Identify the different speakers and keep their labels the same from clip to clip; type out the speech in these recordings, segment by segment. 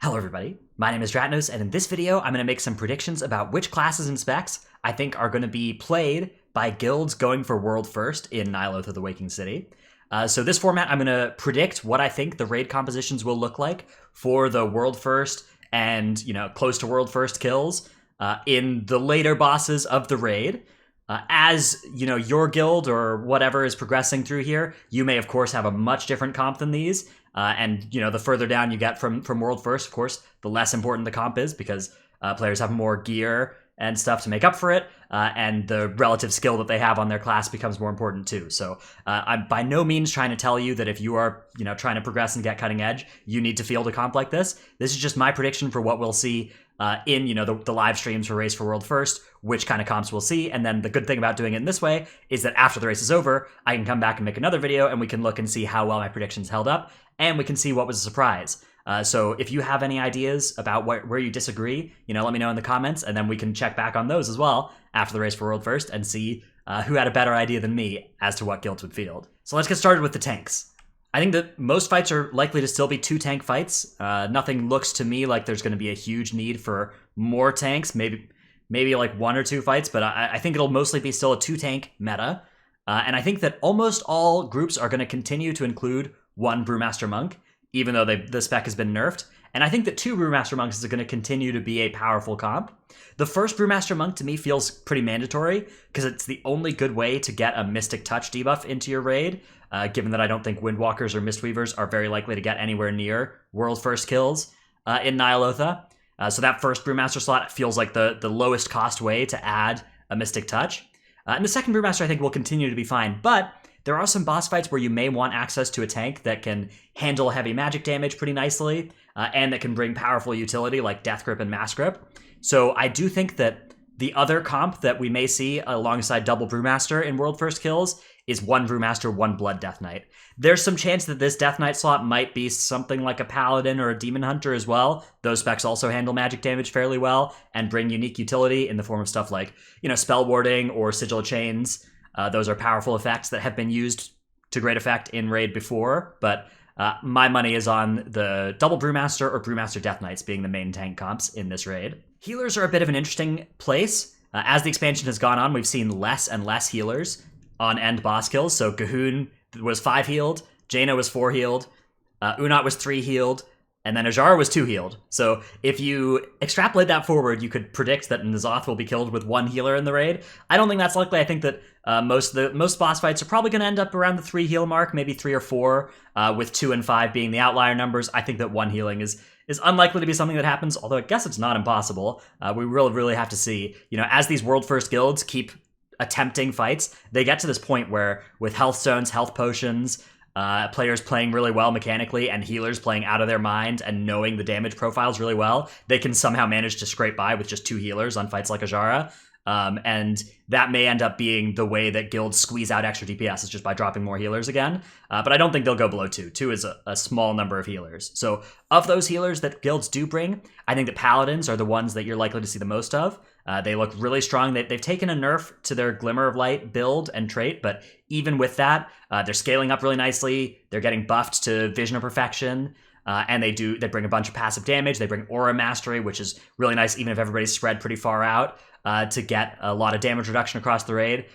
Speaker 1: Hello everybody, my name is Dratnos, and in this video I'm going to make some predictions about which classes and specs I think are going to be played by guilds going for world first in Ny'alotha the Waking City. So this format, I'm going to predict what I think the raid compositions will look like for the world first and, close to world first kills in the later bosses of the raid. As your guild or whatever is progressing through here, you may of course have a much different comp than these. And the further down you get from world first, of course, the less important the comp is because players have more gear and stuff to make up for it, and the relative skill that they have on their class becomes more important too. So I'm by no means trying to tell you that if you are trying to progress and get cutting edge, you need to field a comp like this. This is just my prediction for what we'll see in the live streams for Race for World First, which kind of comps we'll see. And then the good thing about doing it in this way is that after the race is over, I can come back and make another video and we can look and see how well my predictions held up, and we can see what was a surprise. So if you have any ideas about where you disagree, let me know in the comments, and then we can check back on those as well after the Race for World First and see who had a better idea than me as to what guilds would field. So let's get started with the tanks. I think that most fights are likely to still be 2 tank fights. Nothing looks to me like there's going to be a huge need for more tanks, maybe like 1 or 2 fights, but I think it'll mostly be still a 2 tank meta. And I think that almost all groups are going to continue to include 1 Brewmaster Monk, even though the spec has been nerfed. And I think that 2 Brewmaster Monks is going to continue to be a powerful comp. The first Brewmaster Monk to me feels pretty mandatory because it's the only good way to get a Mystic Touch debuff into your raid, given that I don't think Windwalkers or Mistweavers are very likely to get anywhere near world first kills in Ny'alotha. So that first Brewmaster slot feels like the lowest cost way to add a Mystic Touch. And the second Brewmaster I think will continue to be fine, but there are some boss fights where you may want access to a tank that can handle heavy magic damage pretty nicely, and that can bring powerful utility like Death Grip and Mass Grip. So I do think that the other comp that we may see alongside double Brewmaster in World First kills is 1 Brewmaster, 1 Blood Death Knight. There's some chance that this Death Knight slot might be something like a Paladin or a Demon Hunter as well. Those specs also handle magic damage fairly well and bring unique utility in the form of stuff like, Spell Warding or Sigil of Chains. Those are powerful effects that have been used to great effect in Raid before, but my money is on the double Brewmaster or Brewmaster Death Knights being the main tank comps in this raid. Healers are a bit of an interesting place. As the expansion has gone on, we've seen less and less healers on end boss kills. So Gahun was 5 healed, Jaina was 4 healed, Unat was 3 healed, and then Ajara was 2 healed. So if you extrapolate that forward, you could predict that Ny'alotha will be killed with 1 healer in the raid. I don't think that's likely. I think that most boss fights are probably going to end up around the 3 heal mark, maybe 3 or 4, with 2 and 5 being the outlier numbers. I think that 1 healing is unlikely to be something that happens, although I guess it's not impossible. We really have to see, as these world first guilds keep attempting fights, they get to this point where with health stones, health potions, players playing really well mechanically and healers playing out of their mind and knowing the damage profiles really well, they can somehow manage to scrape by with just 2 healers on fights like Ajara. And that may end up being the way that guilds squeeze out extra DPS, is just by dropping more healers again. But I don't think they'll go below 2. 2 is a small number of healers. So of those healers that guilds do bring, I think that Paladins are the ones that you're likely to see the most of. They look really strong. They've taken a nerf to their Glimmer of Light build and trait, but even with that, they're scaling up really nicely. They're getting buffed to Vision of Perfection. And they bring a bunch of passive damage. They bring Aura Mastery, which is really nice even if everybody's spread pretty far out, to get a lot of damage reduction across the raid.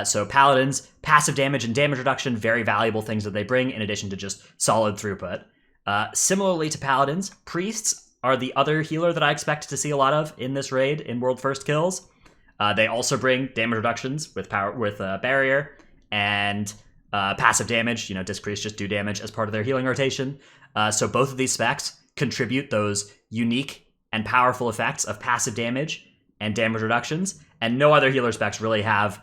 Speaker 1: So Paladins, passive damage and damage reduction, very valuable things that they bring in addition to just solid throughput. Similarly to Paladins, Priests are the other healer that I expect to see a lot of in this raid in World First kills. They also bring damage reductions with Barrier and passive damage. Disc Priests just do damage as part of their healing rotation. So both of these specs contribute those unique and powerful effects of passive damage and damage reductions, and no other healer specs really have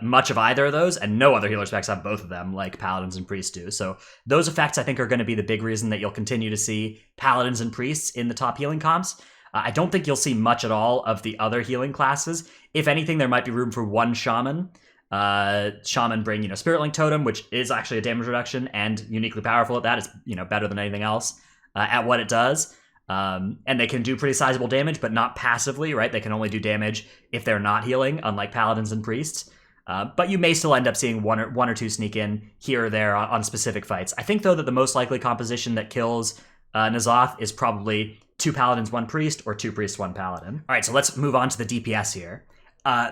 Speaker 1: much of either of those, and no other healer specs have both of them like Paladins and Priests do. So those effects I think are going to be the big reason that you'll continue to see Paladins and Priests in the top healing comps. I don't think you'll see much at all of the other healing classes. If anything, there might be room for 1 Shaman. Shaman bring, Spirit Link Totem, which is actually a damage reduction and uniquely powerful at that. It's, better than anything else at what it does. And they can do pretty sizable damage, but not passively, right? They can only do damage if they're not healing, unlike Paladins and Priests. But you may still end up seeing one or two sneak in here or there on specific fights. I think, though, that the most likely composition that kills Ny'alotha is probably 2 paladins, 1 priest, or 2 priests, 1 paladin. All right, so let's move on to the DPS here.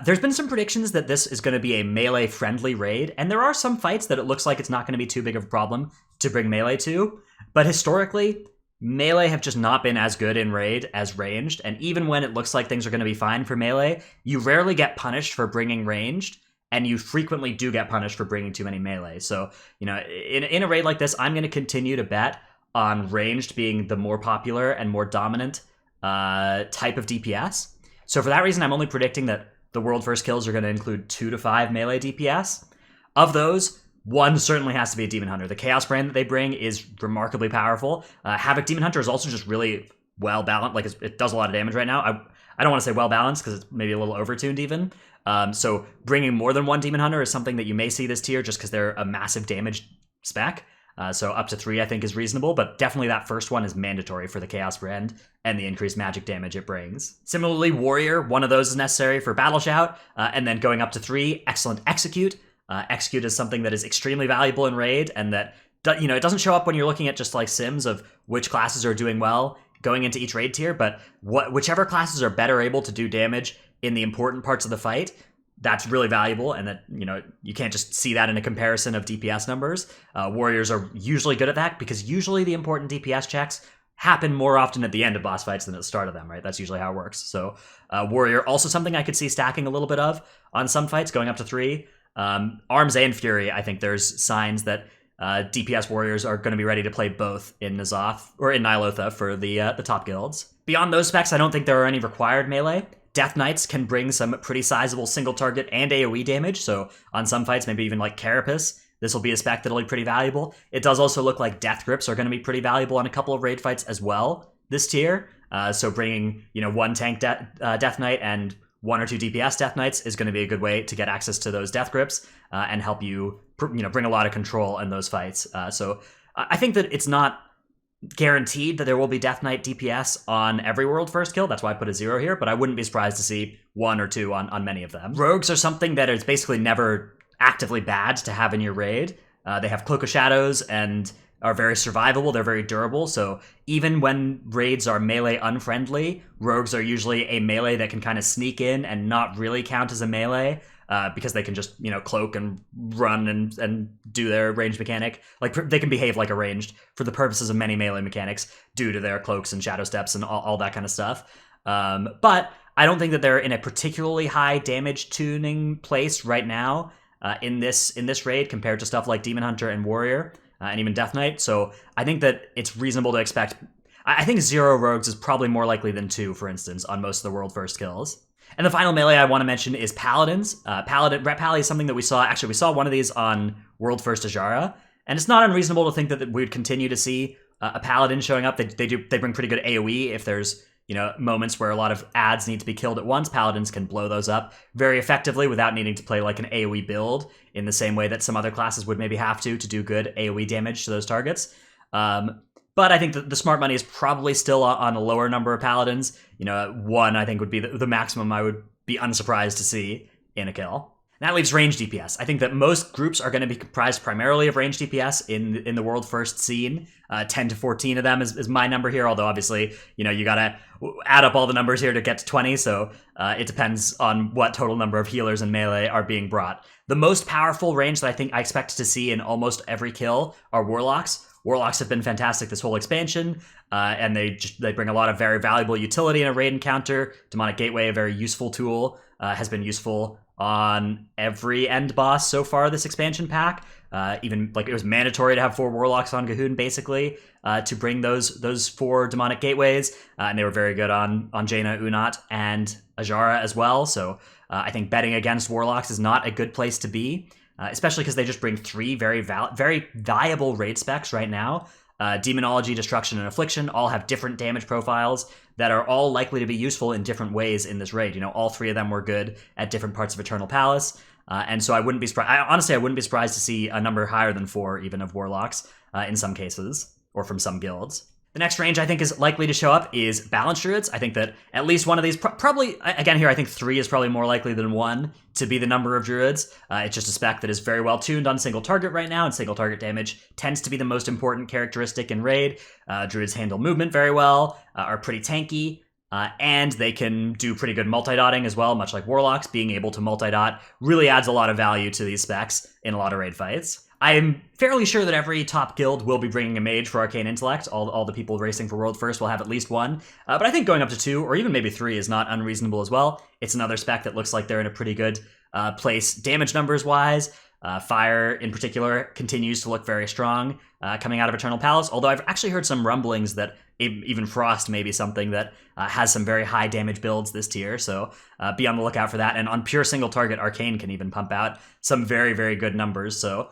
Speaker 1: There's been some predictions that this is going to be a melee-friendly raid, and there are some fights that it looks like it's not going to be too big of a problem to bring melee to, but historically, melee have just not been as good in raid as ranged, and even when it looks like things are going to be fine for melee, you rarely get punished for bringing ranged, and you frequently do get punished for bringing too many melee. So, you know, in a raid like this, I'm going to continue to bet on ranged being the more popular and more dominant type of DPS. So for that reason, I'm only predicting that the world first kills are going to include 2 to 5 melee DPS. Of those, 1 certainly has to be a Demon Hunter. The Chaos brand that they bring is remarkably powerful. Havoc Demon Hunter is also just really well balanced. Like, it does a lot of damage right now. I don't want to say well balanced because it's maybe a little overtuned even. So bringing more than 1 Demon Hunter is something that you may see this tier just because they're a massive damage spec. So up to 3, I think, is reasonable, but definitely that first one is mandatory for the Chaos brand and the increased magic damage it brings. Similarly, Warrior, 1 of those is necessary for Battle Shout, and then going up to 3, excellent Execute. Execute is something that is extremely valuable in Raid, and that, you know, it doesn't show up when you're looking at just like sims of which classes are doing well going into each raid tier, but whichever classes are better able to do damage in the important parts of the fight, that's really valuable, and that, you know, you can't just see that in a comparison of DPS numbers. Warriors are usually good at that because usually the important DPS checks happen more often at the end of boss fights than at the start of them, right? That's usually how it works. So Warrior, also something I could see stacking a little bit of on some fights, going up to 3. Arms and Fury, I think there's signs that DPS Warriors are going to be ready to play both in N'alotha, or in Ny'alotha for the top guilds. Beyond those specs, I don't think there are any required melee. Death Knights can bring some pretty sizable single target and AoE damage, so on some fights, maybe even like Carapace, this will be a spec that'll be pretty valuable. It does also look like Death Grips are going to be pretty valuable on a couple of raid fights as well this tier. So bringing, you know, 1 tank Death Knight and 1 or 2 DPS Death Knights is going to be a good way to get access to those Death Grips and help you, you know, bring a lot of control in those fights. So I think that it's not guaranteed that there will be Death Knight DPS on every world first kill. That's why I put a 0 here, but I wouldn't be surprised to see 1 or 2 on many of them. Rogues are something that is basically never actively bad to have in your raid. They have Cloak of Shadows and are very survivable. They're very durable. So even when raids are melee unfriendly, rogues are usually a melee that can kind of sneak in and not really count as a melee. Because they can just, you know, cloak and run and do their ranged mechanic. Like, they can behave like a ranged for the purposes of many melee mechanics due to their cloaks and shadow steps and all that kind of stuff. But I don't think that they're in a particularly high damage tuning place right now in this raid compared to stuff like Demon Hunter and Warrior and even Death Knight. So I think that it's reasonable to expect. I think 0 rogues is probably more likely than 2, for instance, on most of the world first kills. And the final melee I want to mention is Paladins. Ret Pally is something that we saw one of these on World First Ajara, and it's not unreasonable to think that we would continue to see a Paladin showing up. They bring pretty good AoE if there's, you know, moments where a lot of ads need to be killed at once. Paladins can blow those up very effectively without needing to play like an AoE build in the same way that some other classes would maybe have to do good AoE damage to those targets. But I think that the smart money is probably still on a lower number of Paladins. You know, 1, I think, would be the maximum I would be unsurprised to see in a kill. And that leaves range DPS. I think that most groups are going to be comprised primarily of range DPS in the world first scene. 10 to 14 of them is my number here, although obviously, you know, you got to add up all the numbers here to get to 20, so it depends on what total number of healers and melee are being brought. The most powerful range that I think I expect to see in almost every kill are Warlocks. Warlocks have been fantastic this whole expansion, and they bring a lot of very valuable utility in a raid encounter. Demonic Gateway, a very useful tool, has been useful on every end boss so far this expansion pack. Even like it was mandatory to have 4 Warlocks on Gahoon basically to bring those 4 Demonic Gateways, and they were very good on Jaina, Unat, and Ajara as well. So I think betting against Warlocks is not a good place to be. Especially because they just bring 3 very viable raid specs right now. Demonology, Destruction, and Affliction all have different damage profiles that are all likely to be useful in different ways in this raid. You know, all 3 of them were good at different parts of Eternal Palace. And so I wouldn't be surprised. Honestly, I wouldn't be surprised to see a number higher than 4 even of Warlocks in some cases, or from some guilds. The next range I think is likely to show up is Balanced Druids. I think that at least one of these, probably, again here I think 3 is probably more likely than 1 to be the number of Druids. It's just a spec that is very well tuned on single target right now, and single target damage tends to be the most important characteristic in Raid. Druids handle movement very well, are pretty tanky, and they can do pretty good multi-dotting as well, much like Warlocks. Being able to multi-dot really adds a lot of value to these specs in a lot of Raid fights. I'm fairly sure that every top guild will be bringing a mage for Arcane Intellect. All the people racing for World First will have at least one. But I think going up to 2, or even maybe 3, is not unreasonable as well. It's another spec that looks like they're in a pretty good place damage numbers-wise. Fire, in particular, continues to look very strong coming out of Eternal Palace, although I've actually heard some rumblings that even Frost may be something that has some very high damage builds this tier, so be on the lookout for that. And on pure single target, Arcane can even pump out some very, very good numbers, so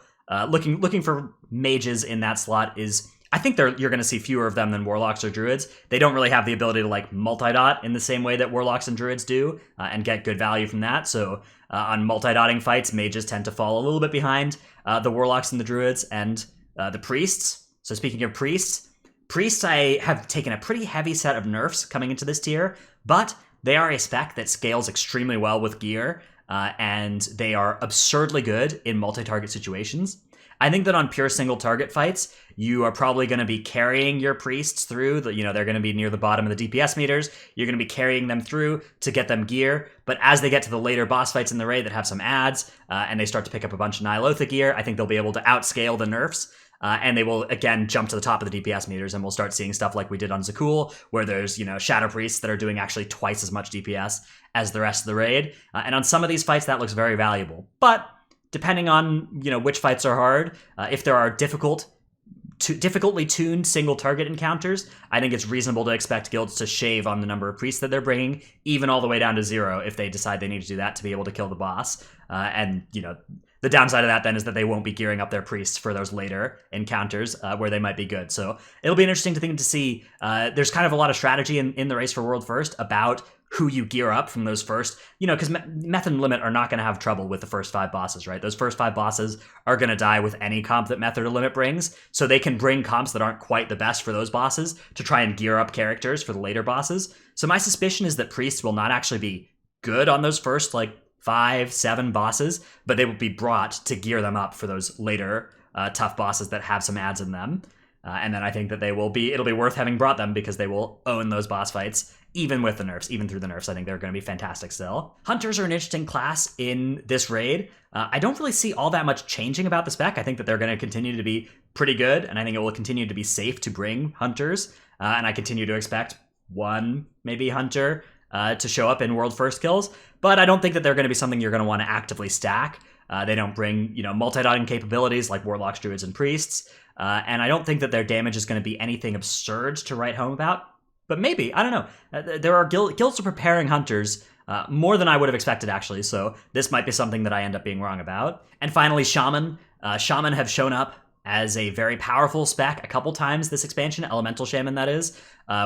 Speaker 1: looking for mages in that slot is, I think you're going to see fewer of them than Warlocks or Druids. They don't really have the ability to like multi-dot in the same way that Warlocks and Druids do, and get good value from that. So on multi-dotting fights, mages tend to fall a little bit behind the Warlocks and the Druids and the Priests. So speaking of Priests, I have taken a pretty heavy set of nerfs coming into this tier, but they are a spec that scales extremely well with gear, and they are absurdly good in multi-target situations. I think that on pure single target fights, you are probably going to be carrying your priests through. They're going to be near the bottom of the DPS meters. You're going to be carrying them through to get them gear. But as they get to the later boss fights in the raid that have some ads, and they start to pick up a bunch of Ny'alotha gear, I think they'll be able to outscale the nerfs. And they will, again, jump to the top of the DPS meters, and we'll start seeing stuff like we did on Zakul, where there's, Shadow Priests that are doing actually twice as much DPS as the rest of the raid. And on some of these fights, that looks very valuable. But depending on, which fights are hard, if there are difficultly tuned single target encounters, I think it's reasonable to expect guilds to shave on the number of priests that they're bringing, even all the way down to 0 if they decide they need to do that to be able to kill the boss. The downside of that then is that they won't be gearing up their priests for those later encounters where they might be good. So it'll be an interesting thing to see. There's kind of a lot of strategy in the race for World First about who you gear up from those first, because Method and Limit are not going to have trouble with the first 5 bosses, right? Those first 5 bosses are going to die with any comp that Method or Limit brings, so they can bring comps that aren't quite the best for those bosses to try and gear up characters for the later bosses. So my suspicion is that priests will not actually be good on those first, 5, 7 bosses, but they will be brought to gear them up for those later tough bosses that have some ads in them. And then I think that it'll be worth having brought them because they will own those boss fights, even with the nerfs, even through the nerfs. I think they're going to be fantastic still. Hunters are an interesting class in this raid. I don't really see all that much changing about the spec. I think that they're going to continue to be pretty good, and I think it will continue to be safe to bring Hunters. And I continue to expect one, maybe Hunter, to show up in World First kills. But I don't think that they're going to be something you're going to want to actively stack. They don't bring, multi-dotting capabilities like Warlocks, Druids, and Priests. And I don't think that their damage is going to be anything absurd to write home about. But maybe, I don't know. There are guilds are preparing Hunters more than I would have expected, actually. So this might be something that I end up being wrong about. And finally, Shaman. Shaman have shown up as a very powerful spec a couple times this expansion, Elemental Shaman, that is.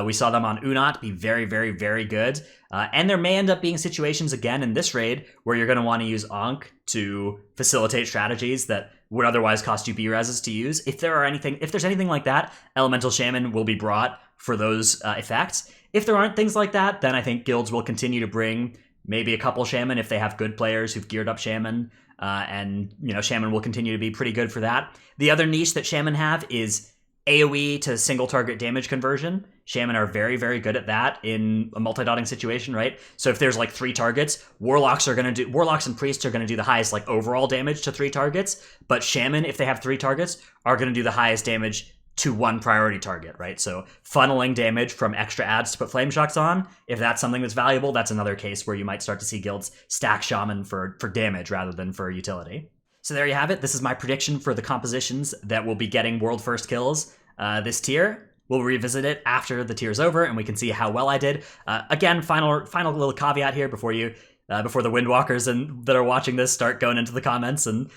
Speaker 1: We saw them on Unot be very, very, very good. And there may end up being situations again in this raid where you're going to want to use Ankh to facilitate strategies that would otherwise cost you B-reses to use. If there's anything like that, Elemental Shaman will be brought for those effects. If there aren't things like that, then I think guilds will continue to bring maybe a couple Shaman if they have good players who've geared up Shaman. And Shaman will continue to be pretty good for that. The other niche that Shaman have is AoE to single target damage conversion. Shaman are very, very good at that in a multi-dotting situation, right? So if there's 3 targets, Warlocks and Priests are going to do the highest overall damage to 3 targets, but Shaman, if they have 3 targets, are going to do the highest damage to 1 priority target, right? So funneling damage from extra ads to put Flame Shocks on, if that's something that's valuable, that's another case where you might start to see guilds stack Shaman for damage rather than for utility. So there you have it. This is my prediction for the compositions that will be getting World First kills this tier. We'll revisit it after the tier's over, and we can see how well I did. Again, final little caveat here before the Windwalkers that are watching this start going into the comments and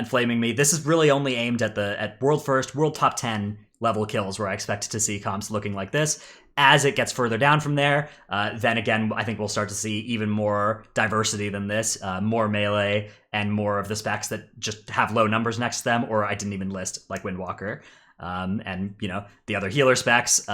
Speaker 1: flaming me. This is really only aimed at World First, World Top 10 level kills, where I expect to see comps looking like this. As it gets further down from there, then again, I think we'll start to see even more diversity than this, more melee, and more of the specs that just have low numbers next to them, or I didn't even list, like Windwalker. And, you know, the other healer specs,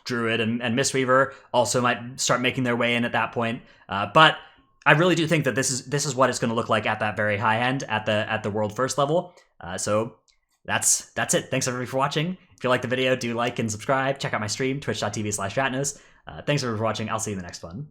Speaker 1: Druid and Mistweaver also might start making their way in at that point. But I really do think that this is what it's going to look like at that very high end, at the world first level. So that's it. Thanks everybody for watching. If you like the video, do like and subscribe. Check out my stream, twitch.tv/Dratnos. Thanks everybody for watching. I'll see you in the next one.